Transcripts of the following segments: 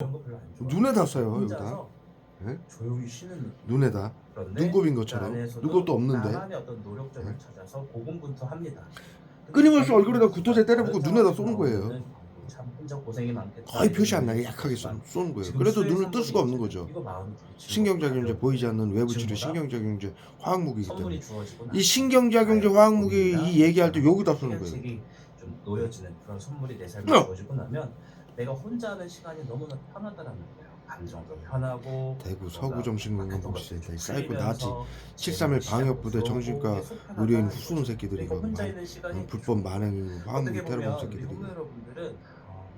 이런 거 별로 안 좋아. 눈에다 써요 여기다. 혼자서 예? 조용히 쉬는 느낌. 눈에다 그런데 눈곱인 그 것처럼 안에서도 눈곱도 없는데 나만의 어떤 노력점을 예? 찾아서 고군분투합니다. 근데 끊임없이 얼굴에다 거기서 구토제 때려붓고 다른 눈에다 상황에서 쏘는 거예요. 나오면은 참 혼자 고생이 많겠다. 거의 표시 안 이런 나게 생각이 약하게 들지만 쏘는 거예요. 지금 그래도 수혜 눈을 뜰 수가 없는 선물이 거죠. 이거 마음이 되게 신경작용제 보이지 않는 외부 치료 지금보다 신경작용제 화학무기이기 때문에 선물이 주어지고 이 나서 신경작용제 나의 화학무기 본인이나 이 얘기할 때 여기다 쓰는 거예요. 해결책이 좀 놓여지는 그런 선물이 내 삶에 어! 주어지고 나면 내가 혼자 하는 시간이 너무나 편하다라는 거예요. 감정도 편하고 대구 뭔가 서구정신건강복지센터의 사이코 나지 풀리면서 731 방역부대 재밌는 정신과 시간도 쏘고 의료인 계속 후순 편하다는 새끼들이고 거죠. 혼자 있는 시간이 불법 만행이고 화학무기 어떻게 테러범 보면 우리 새끼들이고 홈 여러분들은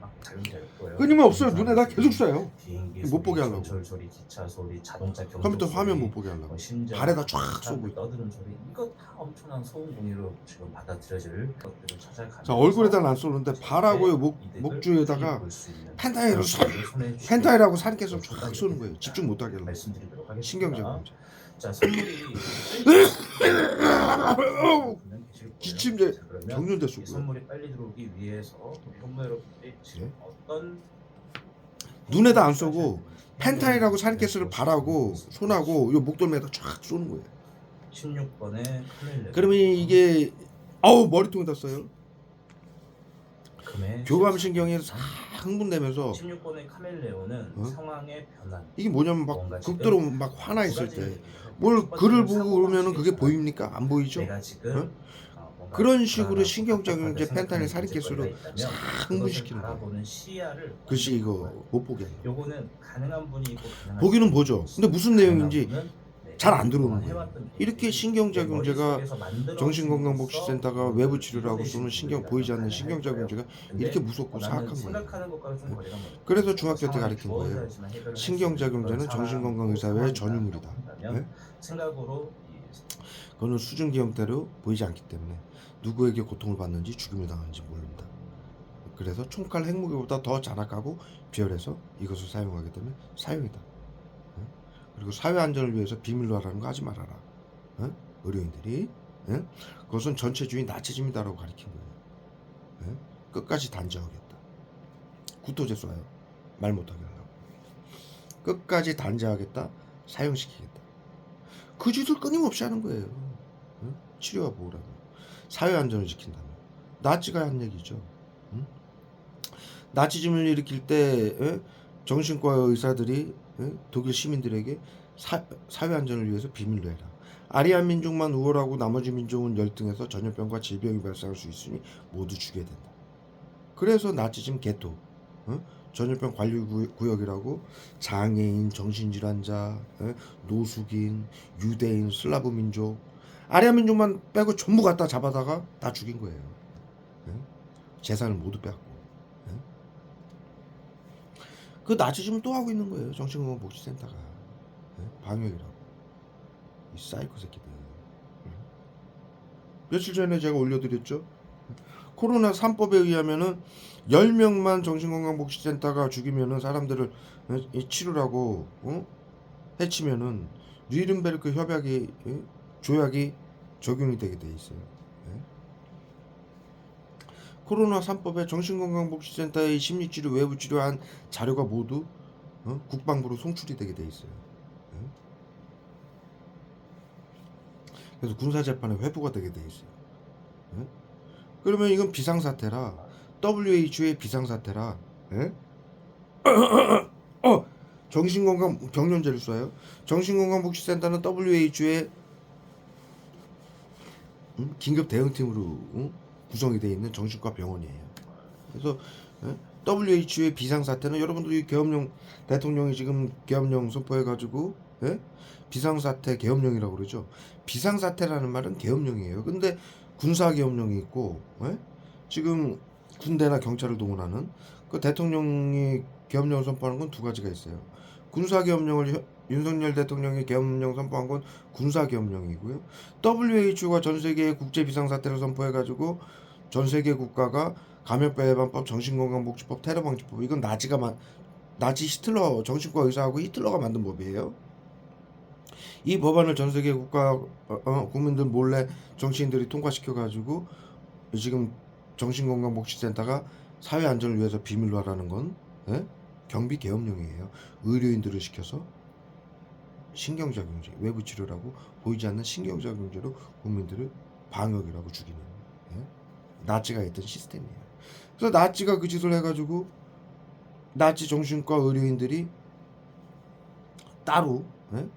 막 자연스러울 거예요. 끊임없어요. 눈에다 계속 써요. 비행기 못 보게 하려고. 전철 소리, 기차 소리, 자동차 경적 컴퓨터 소리, 화면 못 보게 하려고 심지어 발에다 쫙 사람들 쏘고. 떠드는 소리 이거 다 엄청난 소음 공유로 지금 받아들여질 것들을 찾아가면서 자 얼굴에다는 안 쏘는데 발하고요 목주에다가 펜타일로 쏴 펜타일하고 산깨서 쫙 쏘는 거예요. 집중 못하게 하려고. 말씀드리도록 하겠습니다. 신경작용제. 자 선물이 기침제 자, 그러면 정년제 이 쏘고요. 선물이 빨리 들어오기 위해서 우리 현모 여러분들이 지금 어떤 눈에다 안 쏘고 펜타일하고 산깨스를 발하고 손하고 요 목덜미에다 쫙 쏘는 거예요. 16번에 카멜레온. 그러면 이게 아우 머리통에다 써요. 금의 교감신경이 싹 흥분되면서 16번의 카멜레온은 상황의 변화. 이게 뭐냐면 막 뭔가 지금 극도로 막 화나 있을 두 때 가지 뭘 첫 글을 번째는 보고 그러면은 그게 사고방식이 보입니까? 안 보이죠? 내가 지금 응? 뭔가 그런 식으로 불안하고 신경작용제 답답하게 펜타닐 생각하는 살인캐스로 문제거리가 있다면 싹 그것을 흥분시키는 거예요. 바라보는 시야를 글씨 이거 못 보게 하는 거예요. 요거는 가능한 분이 있고 가능한 보기는 분이 보죠. 있고 근데 무슨 가능한 내용인지 분은 잘 안 들어오는 그동안 거예요. 해왔던 이렇게 일들이 신경작용제가 내 머릿속에서 만들어짐으로써 정신건강복지센터가 외부 치료라고 이뤄내신 쏘는 신경 부분이라면 보이지 않는 가능할 신경작용제가 근데 이렇게 무섭고 나는 사악한 거예요. 생각하는 것과는 좀 거리가 멀다. 그래서 중학교 때 상황이 가르친 거예요. 주어져야지만 해결을 할수 신경작용제는 있는 그런 정신건강의사회의 상황이다. 전유물이다. 한다면 네? 생각으로 그거는 수증기 형태로 보이지 않기 때문에 누구에게 고통을 받는지 죽임을 당하는지 모릅니다. 그래서 총칼 핵무기보다 더 잔악하고 비열해서 이것을 사용하게 되면 사형이다. 예? 그리고 사회 안전을 위해서 비밀로 하라는 거 하지 말아라. 예? 의료인들이 예? 그것은 전체주의 나치즘이다라고 가르친 거예요. 예? 끝까지 단죄하겠다. 구토제 쏴요. 말 못하게 하려고. 끝까지 단죄하겠다. 사형시키겠다. 그 짓을 끊임없이 하는 거예요. 응? 치료와 보호라고. 사회 안전을 지킨다면. 나치가 한 얘기죠. 응? 나치즘을 일으킬 때 정신과 의사들이 독일 시민들에게 사회 안전을 위해서 비밀로 해라. 아리안 민족만 우월하고 나머지 민족은 열등해서 전염병과 질병이 발생할 수 있으니 모두 죽여야 된다. 그래서 나치즘 게토, 전염병 관리 구역이라고 장애인, 정신질환자, 노숙인, 유대인, 슬라브 민족, 아리아 민족만 빼고 전부 갖다 잡아다가 다 죽인 거예요. 재산을 모두 빼앗고. 그 나치즘은 또 하고 있는 거예요. 정신건강복지센터가 방역이라고. 이 사이코 새끼들. 며칠 전에 제가 올려드렸죠. 코로나 3법에 의하면은 10명만 정신건강복지센터가 죽이면은 사람들을 치료라고 해치면은 뉘른베르크 협약이 조약이 적용이 되게 돼 있어요. 코로나 3법에 정신건강복지센터의 심리치료 외부치료한 자료가 모두 국방부로 송출이 되게 돼 있어요. 그래서 군사재판에 회부가 되게 돼 있어요. 그러면 이건 비상사태라, WHO의 비상사태라, 정신건강 경련제를 쏴요. 정신건강복지센터는 WHO의 긴급 대응팀으로 구성이 되어 있는 정신과 병원이에요. 그래서 WHO의 비상사태는 여러분들이 계엄령 대통령이 지금 계엄령 선포해가지고 비상사태 계엄령이라고 그러죠. 비상사태라는 말은 계엄령이에요. 근데 군사계엄령이 있고 지금 군대나 경찰을 동원하는 그 대통령이 계엄령 선포하는 건 두 가지가 있어요. 군사계엄령을 윤석열 대통령이 계엄령 선포한 건 군사계엄령이고요. WHO가 전세계의 국제비상사태를 선포해가지고 전세계 국가가 감염병 예방법, 정신건강복지법, 테러방지법, 이건 나치 히틀러 정신과 의사하고 히틀러가 만든 법이에요. 이 법안을 전 세계 국가 국민들 몰래 정치인들이 통과시켜가지고 지금 정신건강복지센터가 사회 안전을 위해서 비밀로 하라는 건 경비 계엄령이에요. 의료인들을 시켜서 신경작용제, 외부 치료라고 보이지 않는 신경작용제로 국민들을 방역이라고 죽이는, 예? 나치가 했던 시스템이에요. 그래서 나치가 그 짓을 해가지고 나치 정신과 의료인들이 따로, 예?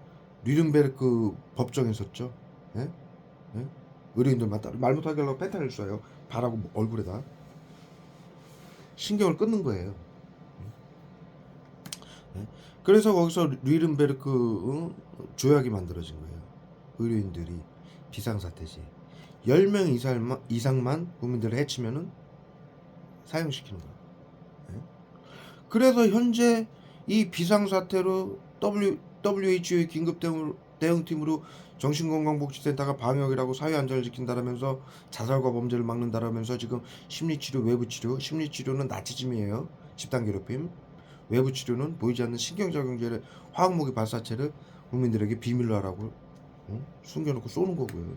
뉘른베르크 법정에 섰죠. 예? 예? 의료인들만 따로 말 못하게 하려고 펜타닐 쏴요. 발하고 얼굴에다 신경을 끊는 거예요. 예? 그래서 거기서 뉘른베르크 조약이 만들어진 거예요. 의료인들이 비상사태시 10명 이상만 국민들을 해치면은 사형시키는 거예요. 예? 그래서 현재 이 비상사태로 WHO의 긴급 대응팀으로 정신건강복지센터가 방역이라고 사회안전을 지킨다라면서 자살과 범죄를 막는다라면서 지금 심리치료, 외부치료, 심리치료는 나치즘이에요. 집단괴롭힘. 외부치료는 보이지 않는 신경작용제를 화학무기 발사체를 국민들에게 비밀로 하라고 숨겨놓고 쏘는 거고요.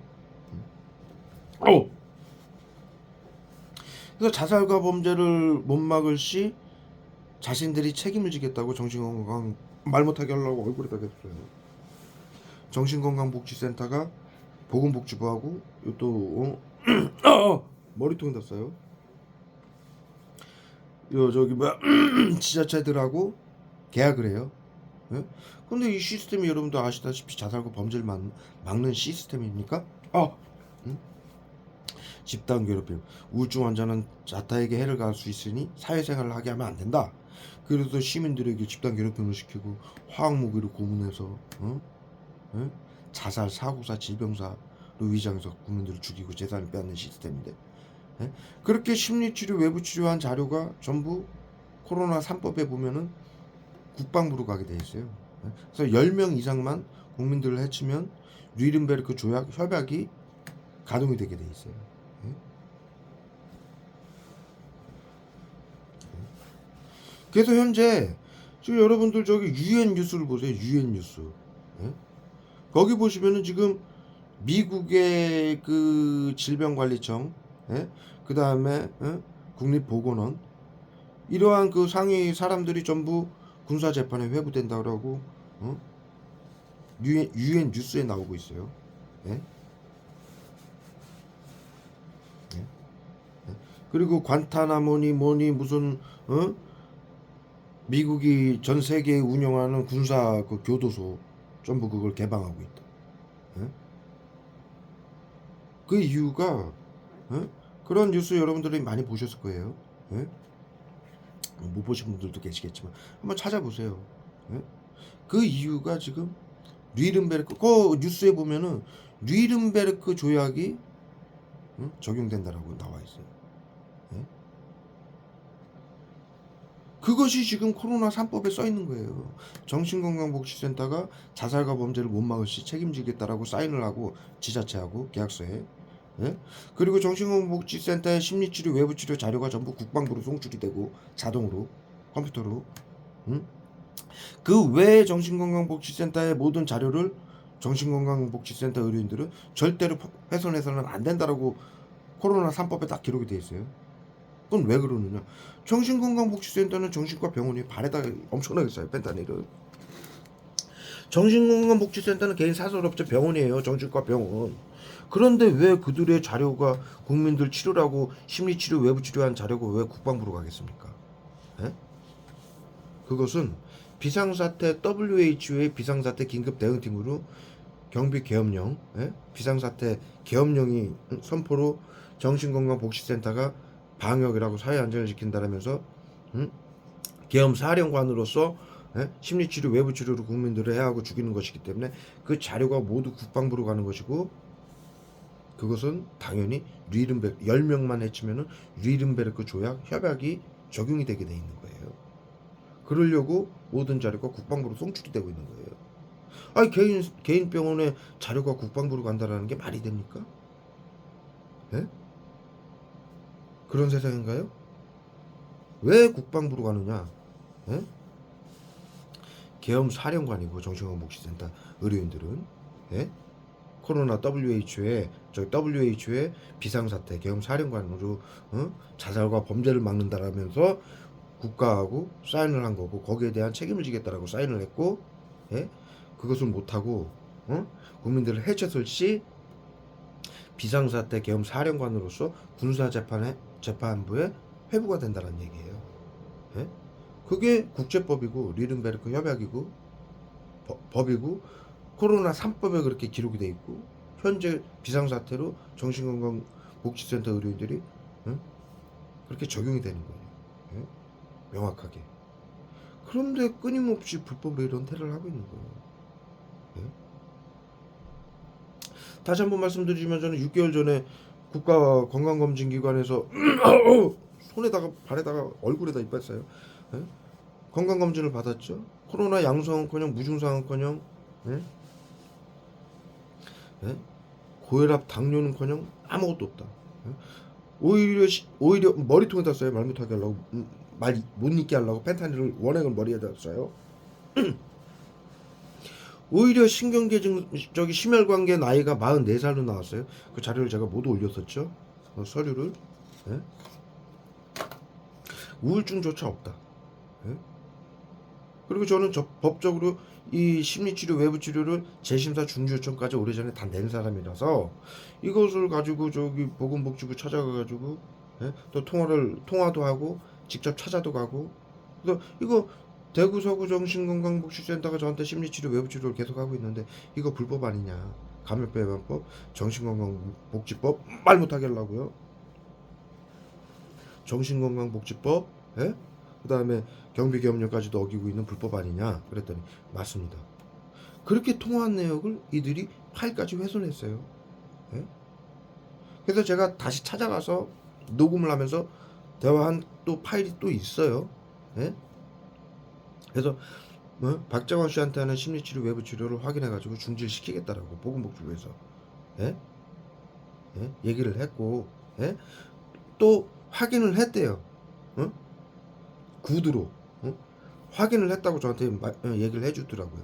그래서 자살과 범죄를 못 막을 시 자신들이 책임을 지겠다고 정신건강 말 못하게 하려고 얼굴에다 댔어요. 정신건강복지센터가 보건복지부하고 또 머리통 댔어요. 요 저기 뭐야 지자체들하고 계약을 해요. 예? 근데 이 시스템이 여러분도 아시다시피 자살과 범죄를 막는 시스템입니까? 응? 집단 괴롭힘. 우울증 환자는 자타에게 해를 가할 수 있으니 사회생활을 하게 하면 안 된다. 그래서 시민들에게 집단 괴롭힘을 시키고 화학무기로 고문해서 예? 자살, 사고사, 질병사로 위장해서 국민들을 죽이고 재산을 빼앗는 시스템인데 예? 그렇게 심리치료, 외부치료한 자료가 전부 코로나 3법에 보면은 국방부로 가게 돼 있어요. 예? 그래서 10명 이상만 국민들을 해치면 뉘른베르크 조약 협약이 가동이 되게 돼 있어요. 예? 그래서 현재 지금 여러분들 저기 UN 뉴스를 보세요. UN 뉴스. 예? 거기 보시면은 지금 미국의 그 질병관리청, 예? 그 다음에 국립보건원 이러한 그 상위 사람들이 전부 군사 재판에 회부된다고 UN 뉴스에 나오고 있어요. 예? 예? 예? 그리고 관타나모니 뭐니 무슨 미국이 전 세계에 운영하는 군사 그 교도소 전부 그걸 개방하고 있다. 예? 그 이유가 그런 뉴스 여러분들이 많이 보셨을 거예요. 예? 못 보신 분들도 계시겠지만 한번 찾아보세요. 예? 그 이유가 지금 뉘른베르크 그 뉴스에 보면은 뉘른베르크 조약이 적용된다라고 나와 있어요. 예? 그것이 지금 코로나 3법에 써 있는 거예요. 정신건강복지센터가 자살과 범죄를 못 막을 시 책임지겠다라고 사인을 하고 지자체하고 계약서에 예? 그리고 정신건강복지센터의 심리치료, 외부치료 자료가 전부 국방부로 송출이 되고 자동으로 컴퓨터로 그 외에 정신건강복지센터의 모든 자료를 정신건강복지센터 의료인들은 절대로 훼손해서는 안 된다라고 코로나 3법에 딱 기록이 돼 있어요. 그건 왜 그러느냐? 정신건강복지센터는 정신과 병원이 발에다 엄청나게 써요. 펜타닐을. 정신건강복지센터는 개인 사설업체 병원이에요. 정신과 병원. 그런데 왜 그들의 자료가 국민들 치료라고 심리치료, 외부치료한 자료가 왜 국방부로 가겠습니까? 에? 그것은 비상사태 WHO의 비상사태 긴급 대응팀으로 경비 계엄령, 비상사태 계엄령이 선포로 정신건강복지센터가 방역이라고 사회안전을 지킨다라면서 계엄 사령관으로서 심리치료, 외부치료로 국민들을 해하고 죽이는 것이기 때문에 그 자료가 모두 국방부로 가는 것이고 그것은 당연히 10명만 해치면은 뉘른베르크 조약 협약이 적용이 되게 돼 있는 거예요. 그러려고 모든 자료가 국방부로 송출이 되고 있는 거예요. 아니 개인 병원에 자료가 국방부로 간다라는 게 말이 됩니까? 예? 그런 세상인가요? 왜 국방부로 가느냐? 예? 계엄 사령관이고 정신건강복지센터 의료인들은 예? 코로나 WHO의 비상사태 계엄 사령관으로 자살과 범죄를 막는다라면서 국가하고 사인을 한 거고 거기에 대한 책임을 지겠다라고 사인을 했고, 예? 그것을 못하고 국민들을 해쳤을 시 비상사태 계엄 사령관으로서 군사재판부에 회부가 된다는 얘기예요. 예? 그게 국제법이고 리른베르크 협약이고 법이고 코로나 3법에 그렇게 기록이 돼 있고 현재 비상사태로 정신건강복지센터 의료인들이 그렇게 적용이 되는 거예요. 예? 명확하게. 그런데 끊임없이 불법으로 이런 테러를 하고 있는 거예요. 예? 다시 한번 말씀드리지만 저는 6개월 전에 국가건강검진기관에서 손에다가 발에다가 얼굴에다 이빨 예? 건강검진을 받았죠. 코로나 양성은커녕 무증상은커녕 예? 예? 고혈압 당뇨는커녕 아무것도 없다. 예? 오히려 머리통에다 써요. 말 못하게 하려고 말 못 잊게 하려고 펜타닐을 원액을 머리에다 써요. 오히려 신경계증적인 심혈관계 나이가 44살로 나왔어요. 그 자료를 제가 모두 올렸었죠. 서류를. 예? 우울증조차 없다. 예? 그리고 저는 법적으로 이 심리치료 외부치료를 재심사 중지요청까지 오래전에 다 낸 사람이라서 이것을 가지고 저기 보건복지부 찾아가가지고 예? 또 통화도 하고 직접 찾아도 가고 그래서 이거 대구 서구 정신건강복지센터가 저한테 심리치료 외부치료를 계속하고 있는데 이거 불법 아니냐. 감염병 예방법, 정신건강복지법 말 못하게 하려고요. 정신건강복지법, 예? 그 다음에 경비계엄령까지도 어기고 있는 불법 아니냐. 그랬더니 맞습니다. 그렇게 통화한 내역을 이들이 파일까지 훼손했어요. 예? 그래서 제가 다시 찾아가서 녹음을 하면서 대화한 또 파일이 또 있어요. 예? 그래서 박정원 씨한테는 심리치료 외부치료를 확인해가지고 중지시키겠다라고 보건복지부에서 예? 예? 얘기를 했고 예? 또 확인을 했대요. 구두로 확인을 했다고 저한테 얘기를 해주더라고요.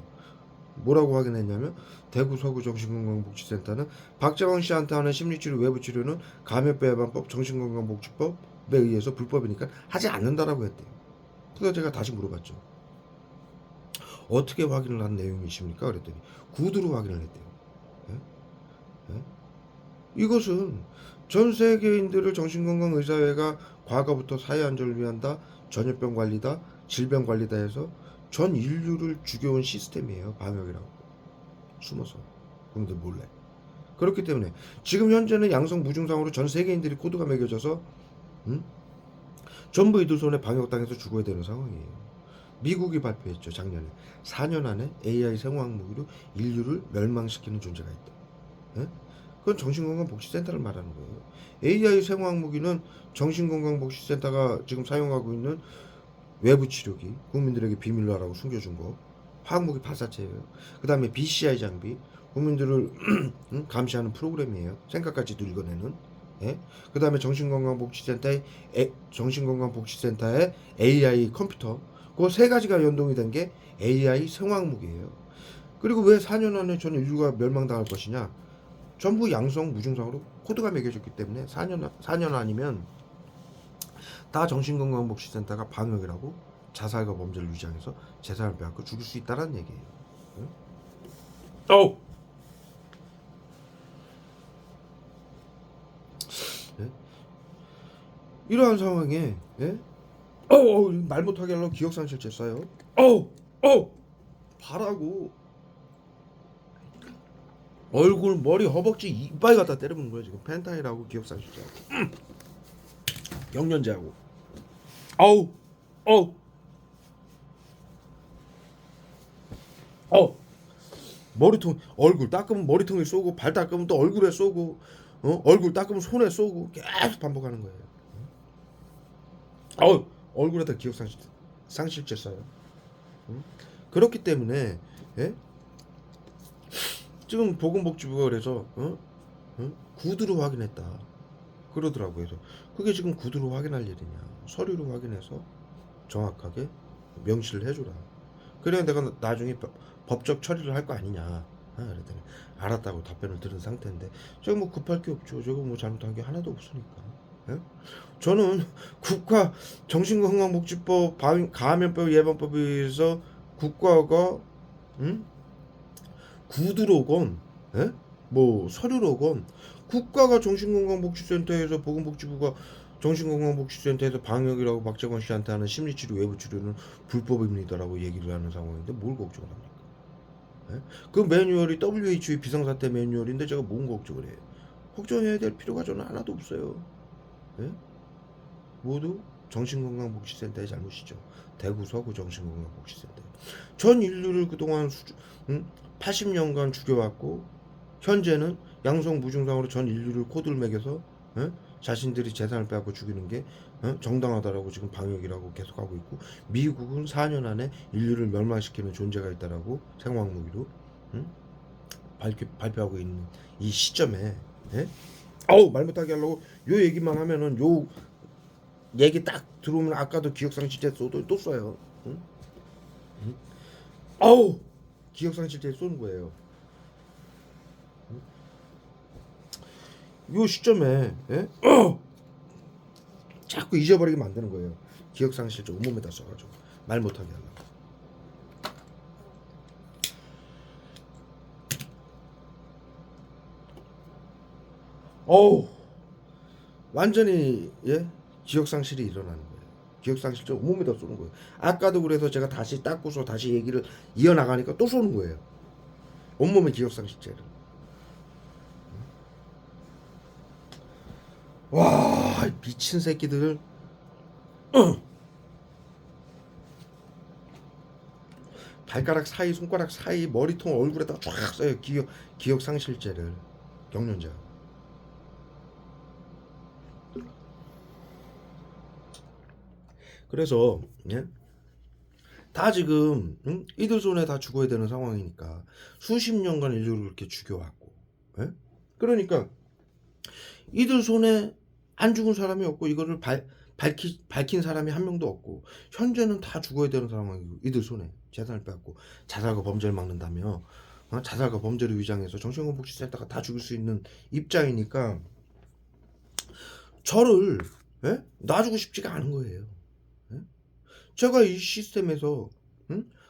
뭐라고 확인했냐면 대구 서구 정신건강복지센터는 박정원 씨한테 하는 심리치료 외부치료는 감염병 예방법 정신건강복지법에 의해서 불법이니까 하지 않는다라고 했대요. 그래서 제가 다시 물어봤죠. 어떻게 확인을 한 내용이십니까? 그랬더니 구두로 확인을 했대요. 예? 예? 이것은 전 세계인들을 정신건강의사회가 과거부터 사회안전을 위한다, 전염병 관리다, 질병 관리다 해서 전 인류를 죽여온 시스템이에요. 방역이라고. 숨어서. 그런데 몰래. 그렇기 때문에 지금 현재는 양성 무증상으로 전 세계인들이 코드가 매겨져서 전부 이들 손에 방역당해서 죽어야 되는 상황이에요. 미국이 발표했죠. 작년에 4년 안에 AI 생화학무기로 인류를 멸망시키는 존재가 있다. 예? 그건 정신건강복지센터를 말하는 거예요. AI 생화학무기는 정신건강복지센터가 지금 사용하고 있는 외부치료기, 국민들에게 비밀로 하라고 숨겨준 거, 화학무기 발사체예요. 그 다음에 BCI 장비, 국민들을 감시하는 프로그램이에요. 생각까지도 읽어내는. 예? 그 다음에 정신건강복지센터의 AI 컴퓨터, 그 세 가지가 연동이 된 게 AI 생화학무기예요. 그리고 왜 4년 안에 전 인류가 멸망당할 것이냐? 전부 양성 무증상으로 코드가 매겨졌기 때문에 4년 아니면 다 정신건강복지센터가 방역이라고 자살과 범죄를 유지하면서 재산을 빼앗고 죽일 수 있다는 얘기예요. 응? 예? 이러한 상황에 예? 말 못하게 하려고 기억상실제 써요. 바라고 얼굴, 머리, 허벅지, 이빨 갖다 때려보는 거예요. 지금 펜타닐하고 기억상실제하고 경련제하고 머리통 얼굴 닦으면 머리통에 쏘고 발 닦으면 또 얼굴에 쏘고 얼굴 닦으면 손에 쏘고 계속 반복하는 거예요. 얼굴에다 기억상실제 써요. 그렇기 때문에 예? 지금 보건복지부가 그래서 구두로 확인했다 그러더라고요. 그래서 그게 지금 구두로 확인할 일이냐? 서류로 확인해서 정확하게 명시를 해주라. 그래야 내가 나중에 법적 처리를 할 거 아니냐. 그랬더니 알았다고 답변을 들은 상태인데 저거 뭐 급할 게 없죠. 저거 뭐 잘못한 게 하나도 없으니까. 예? 저는 국가 정신건강복지법, 감염병 예방법에 의해서 국가가 구두로건, 예? 뭐 서류로건 국가가 정신건강복지센터에서 보건복지부가 정신건강복지센터에서 방역이라고 박재권 씨한테 하는 심리치료 외부치료는 불법입니다라고 얘기를 하는 상황인데 뭘 걱정을 합니까? 예? 그 매뉴얼이 WHO의 비상사태 매뉴얼인데 제가 뭔 걱정을 해요? 걱정해야 될 필요가 저는 하나도 없어요. 예? 모두 정신건강복지센터의 잘못이죠. 대구 서구 정신건강복지센터. 전 인류를 그동안 80년간 죽여왔고 현재는 양성 무증상으로 전 인류를 코드를 매겨서 자신들이 재산을 빼앗고 죽이는 게 정당하다라고 지금 방역이라고 계속하고 있고 미국은 4년 안에 인류를 멸망시키는 존재가 있다라고 생화학무기로 발표하고 있는 이 시점에 아우 말 못하게 하려고 요 얘기만 하면은 요 얘기 딱 들어오면 아까도 기억상실제 또 써요. 응? 응? 아우 기억상실제 쏘는 거예요. 요 시점에 자꾸 잊어버리게 만드는 거예요. 기억상실제 온몸에다 써가지고 말 못하게 하려고. 어우 완전히 기억상실이 일어나는 거예요. 기억상실제 온몸에다 쏘는 거예요. 아까도 그래서 제가 다시 닦고서 다시 얘기를 이어나가니까 또 쏘는 거예요. 온몸에 기억상실제를. 와 미친 새끼들. 발가락 사이 손가락 사이 머리통 얼굴에다 쫙 써요. 기억상실제를 경련자. 그래서 다 지금 이들 손에 다 죽어야 되는 상황이니까 수십 년간 인류를 그렇게 죽여왔고 그러니까 이들 손에 안 죽은 사람이 없고 이거를 밝힌 사람이 한 명도 없고 현재는 다 죽어야 되는 상황이고 이들 손에 재산을 빼앗고 자살과 범죄를 막는다며 자살과 범죄를 위장해서 정신건강복지센터가 다 죽일 수 있는 입장이니까 저를 놔주고 싶지가 않은 거예요. 제가 이 시스템에서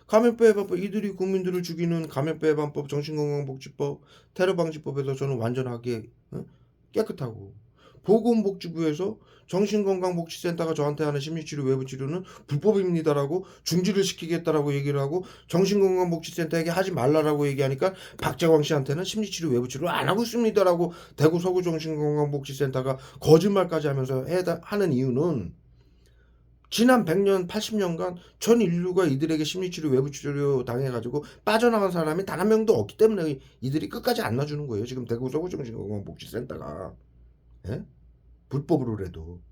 감염병 예방법 이들이 국민들을 죽이는 감염병 예방법 정신건강복지법 테러방지법에서 저는 완전하게 깨끗하고 보건복지부에서 정신건강복지센터가 저한테 하는 심리치료 외부치료는 불법입니다라고 중지를 시키겠다라고 얘기를 하고 정신건강복지센터에게 하지 말라라고 얘기하니까 박재광 씨한테는 심리치료 외부치료를 안 하고 있습니다라고 대구 서구 정신건강복지센터가 거짓말까지 하면서 하는 이유는 지난 100년, 80년간 전 인류가 이들에게 심리치료, 외부치료 당해가지고 빠져나간 사람이 단 한 명도 없기 때문에 이들이 끝까지 안 놔주는 거예요. 지금 대구 서구 정신건강복지센터가 불법으로라도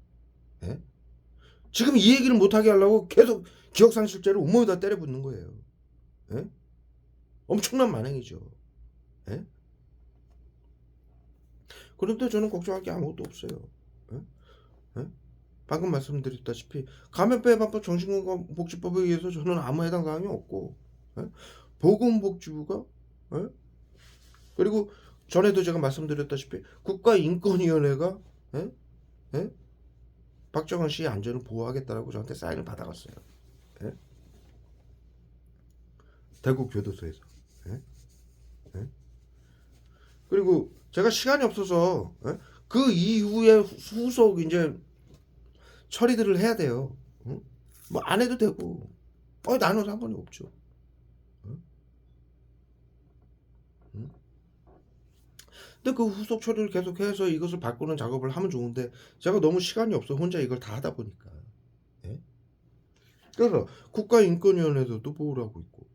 지금 이 얘기를 못하게 하려고 계속 기억상실제를 온몸에다 때려붓는 거예요. 엄청난 만행이죠. 그런데 저는 걱정할 게 아무것도 없어요. 방금 말씀드렸다시피 감염병 예방법 정신건강복지법에 의해서 저는 아무 해당 사항이 없고 보건복지부가 그리고 전에도 제가 말씀드렸다시피 국가인권위원회가 박정환 씨의 안전을 보호하겠다라고 저한테 사인을 받아갔어요. 대구 교도소에서. 그리고 제가 시간이 없어서 그 이후에 후속 이제 처리들을 해야 돼요. 뭐 안 해도 되고 나는 상관이 없죠. 근데 그 후속 처리를 계속해서 이것을 바꾸는 작업을 하면 좋은데 제가 너무 시간이 없어 혼자 이걸 다 하다 보니까. 그래서 국가인권위원회에서도 보호를 하고 있고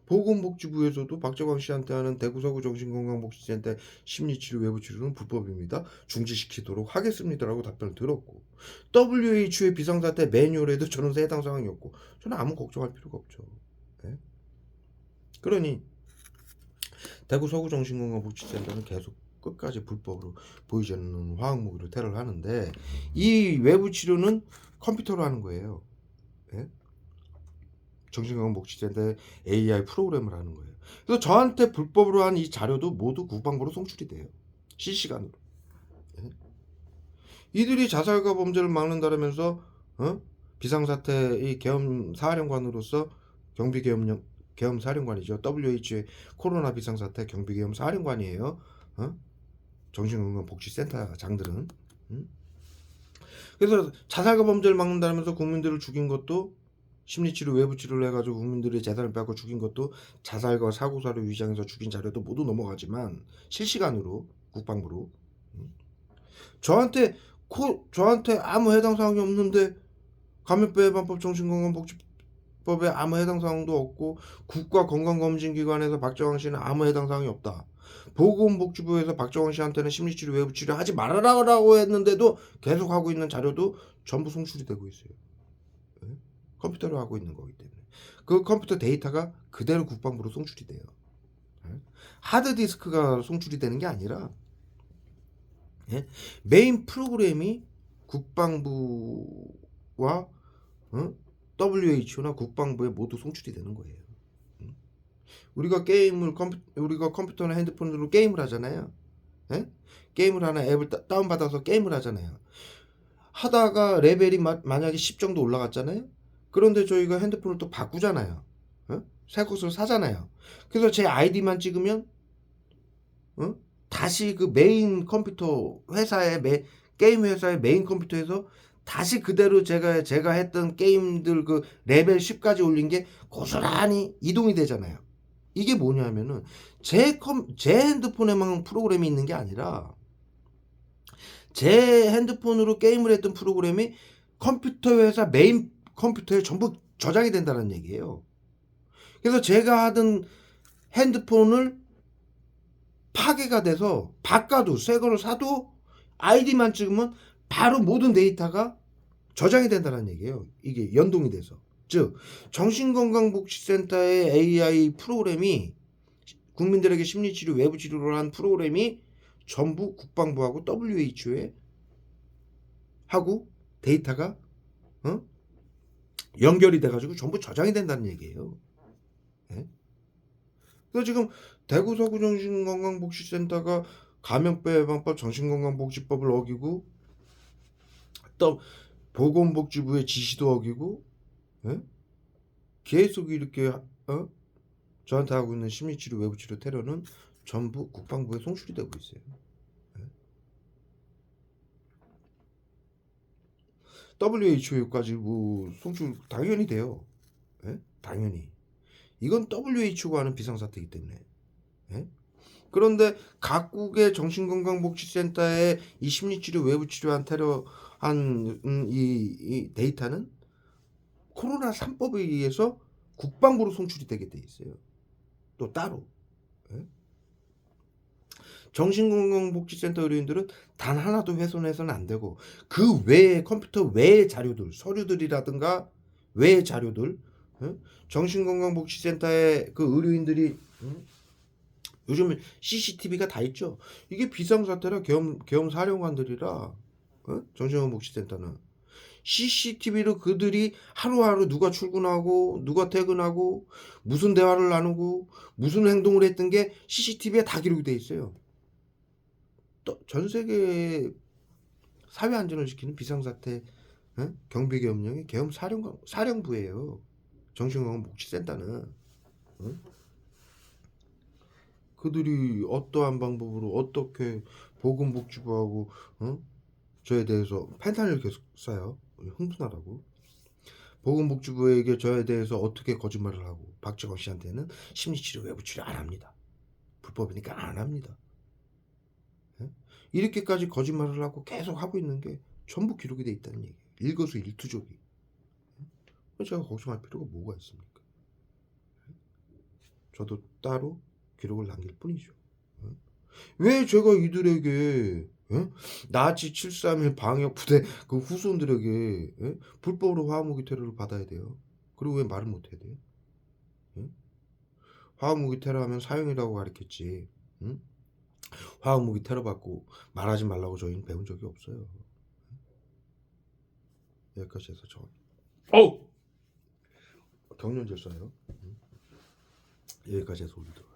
보건복지부에서도 박재광 씨한테 하는 대구 서구 정신건강복지센터 심리치료 외부치료는 불법입니다. 중지시키도록 하겠습니다라고 답변을 들었고 WHO의 비상사태 매뉴얼에도 저는 해당 사항이 없고 저는 아무 걱정할 필요가 없죠. 그러니 대구 서구 정신건강복지센터는 계속 끝까지 불법으로 보이지 않는 화학무기로 테러를 하는데 이 외부치료는 컴퓨터로 하는 거예요. 정신건강복지센터의 AI 프로그램을 하는 거예요. 그래서 저한테 불법으로 한 이 자료도 모두 국방부로 송출이 돼요. 실시간으로. 이들이 자살과 범죄를 막는다라면서 비상사태 이 계엄 사령관으로서 계엄 사령관이죠. WHO의 코로나 비상사태 경비 계엄 사령관이에요. 정신건강복지센터장들은. 그래서 자살과 범죄를 막는다면서 국민들을 죽인 것도 심리치료 외부 치료를 해가지고 국민들의 재산을 빼앗고 죽인 것도 자살과 사고사를 위장해서 죽인 자료도 모두 넘어가지만 실시간으로 국방부로 저한테 아무 해당 사항이 없는데 감염병 예방법 정신건강복지법에 아무 해당 사항도 없고 국가건강검진기관에서 박정환 씨는 아무 해당 사항이 없다. 보건복지부에서 박정환 씨한테는 심리치료 외부 치료 하지 말아라고 했는데도 계속 하고 있는 자료도 전부 송출이 되고 있어요. 컴퓨터로 하고 있는 거기 때문에 그 컴퓨터 데이터가 그대로 국방부로 송출이 돼요. 하드디스크가 송출이 되는 게 아니라 메인 프로그램이 국방부와 WHO나 국방부에 모두 송출이 되는 거예요. 우리가 컴퓨터나 핸드폰으로 게임을 하잖아요. 게임을 하나 앱을 다운받아서 게임을 하잖아요. 하다가 레벨이 만약에 10 정도 올라갔잖아요. 그런데 저희가 핸드폰을 또 바꾸잖아요. 새 것을 사잖아요. 그래서 제 아이디만 찍으면 다시 그 메인 컴퓨터 회사의 게임 회사의 메인 컴퓨터에서 다시 그대로 제가 했던 게임들 그 레벨 10까지 올린 게 고스란히 이동이 되잖아요. 이게 뭐냐면은 제 핸드폰에만 프로그램이 있는 게 아니라 제 핸드폰으로 게임을 했던 프로그램이 컴퓨터 회사 메인 컴퓨터에 전부 저장이 된다는 얘기예요. 그래서 제가 하던 핸드폰을 파괴가 돼서 바꿔도 새 거를 사도 아이디만 찍으면 바로 모든 데이터가 저장이 된다는 얘기예요. 이게 연동이 돼서. 즉 정신건강복지센터의 AI 프로그램이 국민들에게 심리치료 외부 치료를 한 프로그램이 전부 국방부하고 WHO에 하고 데이터가 연결이 돼가지고 전부 저장이 된다는 얘기예요. 그래서 지금 대구 서구 정신건강복지센터가 감염병 예방법 정신건강복지법을 어기고 또 보건복지부의 지시도 어기고 계속 이렇게 저한테 하고 있는 심리치료 외부치료 테러는 전부 국방부에 송출이 되고 있어요. WHO까지 뭐 송출 당연히 돼요. 당연히. 이건 WHO가 하는 비상사태이기 때문에. 그런데 각국의 정신건강복지센터의 이 심리치료 외부치료한 테러한 이 데이터는 코로나 3법에 의해서 국방부로 송출이 되게 돼 있어요. 또 따로. 정신건강복지센터 의료인들은 단 하나도 훼손해서는 안 되고 그 외에 컴퓨터 외의 자료들, 서류들이라든가 외의 자료들 정신건강복지센터의 그 의료인들이 요즘 CCTV가 다 있죠. 이게 비상사태라 계엄 사령관들이라 정신건강복지센터는 CCTV로 그들이 하루하루 누가 출근하고 누가 퇴근하고 무슨 대화를 나누고 무슨 행동을 했던 게 CCTV에 다 기록이 돼 있어요. 또 전 세계 사회 안전을 지키는 비상사태 경비계엄령의 계엄 사령부예요. 정신건강복지센터는 그들이 어떠한 방법으로 어떻게 보건복지부하고 저에 대해서 펜타닐을 계속 쏴요. 흥분하라고. 보건복지부에게 저에 대해서 어떻게 거짓말을 하고 박정원 씨한테는 심리치료 외부치료 안 합니다. 불법이니까 안 합니다. 이렇게까지 거짓말을 하고 계속 하고 있는 게 전부 기록이 돼 있다는 얘기예요. 일거수일투족이. 제가 걱정할 필요가 뭐가 있습니까? 저도 따로 기록을 남길 뿐이죠. 왜 제가 이들에게 나치 731 방역부대 그 후손들에게 불법으로 화학무기 테러를 받아야 돼요? 그리고 왜 말을 못해야 돼요? 화학무기 테러하면 사형이라고 가르쳤지. 화학무기 테러 받고 말하지 말라고 저희는 배운 적이 없어요. 여기까지 해서 경련질 써요. 여기까지 해서 올리도록